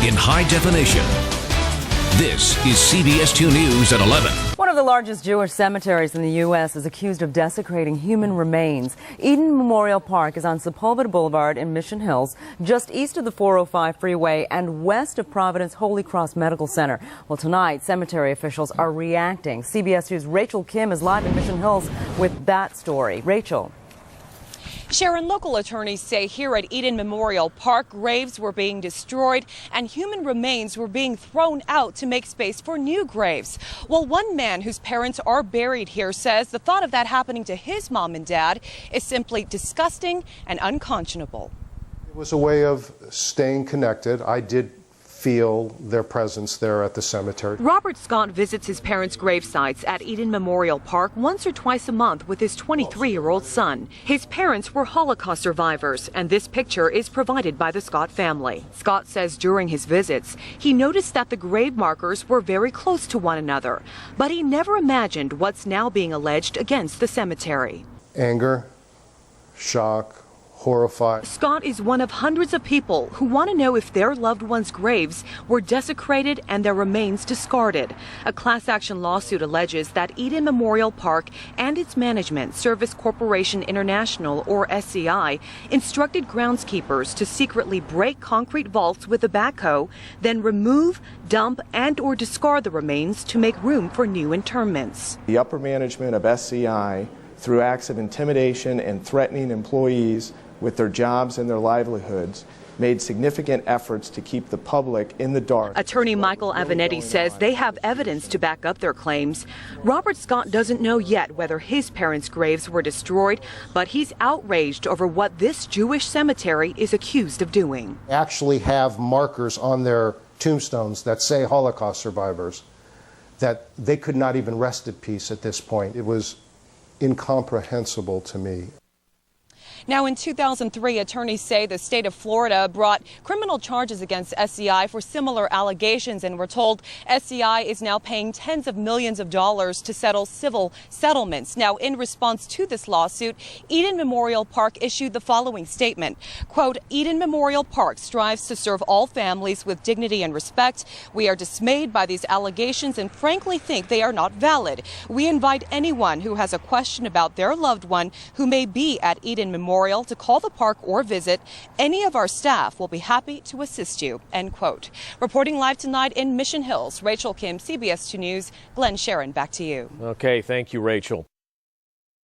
in high definition. This is CBS 2 News at 11. One of the largest Jewish cemeteries in the U.S. is accused of desecrating human remains. Eden Memorial Park is on Sepulveda Boulevard in Mission Hills, just east of the 405 freeway and west of Providence Holy Cross Medical Center. Well, tonight, cemetery officials are reacting. CBS News' Rachel Kim is live in Mission Hills with that story. Rachel. Sharon, local attorneys say here at Eden Memorial Park, graves were being destroyed and human remains were being thrown out to make space for new graves. Well, one man whose parents are buried here says the thought of that happening to his mom and dad is simply disgusting and unconscionable. It was a way of staying connected. I did feel their presence there at the cemetery. Robert Scott visits his parents' grave sites at Eden Memorial Park once or twice a month with his 23-year-old son. His parents were Holocaust survivors, and this picture is provided by the Scott family. Scott says during his visits, he noticed that the grave markers were very close to one another, but he never imagined what's now being alleged against the cemetery. Anger, shock, horrified. Scott is one of hundreds of people who want to know if their loved ones' graves were desecrated and their remains discarded. A class action lawsuit alleges that Eden Memorial Park and its management, Service Corporation International, or SCI, instructed groundskeepers to secretly break concrete vaults with a backhoe, then remove, dump, and/or discard the remains to make room for new interments. The upper management of SCI, through acts of intimidation and threatening employees with their jobs and their livelihoods, made significant efforts to keep the public in the dark. Attorney Michael Avenatti says they have evidence to back up their claims. Robert Scott doesn't know yet whether his parents' graves were destroyed, but he's outraged over what this Jewish cemetery is accused of doing. Actually have markers on their tombstones that say Holocaust survivors, that they could not even rest at peace at this point. It was incomprehensible to me. Now, in 2003, attorneys say the state of Florida brought criminal charges against SCI for similar allegations, and we're told SCI is now paying tens of millions of dollars to settle civil settlements. Now, in response to this lawsuit, Eden Memorial Park issued the following statement. Quote, Eden Memorial Park strives to serve all families with dignity and respect. We are dismayed by these allegations and frankly think they are not valid. We invite anyone who has a question about their loved one who may be at Eden Memorial to call the park or visit. Any of our staff will be happy to assist you, end quote. Reporting live tonight in Mission Hills, Rachel Kim, CBS 2 News. Glenn, Sharon, back to you. Okay, thank you, Rachel.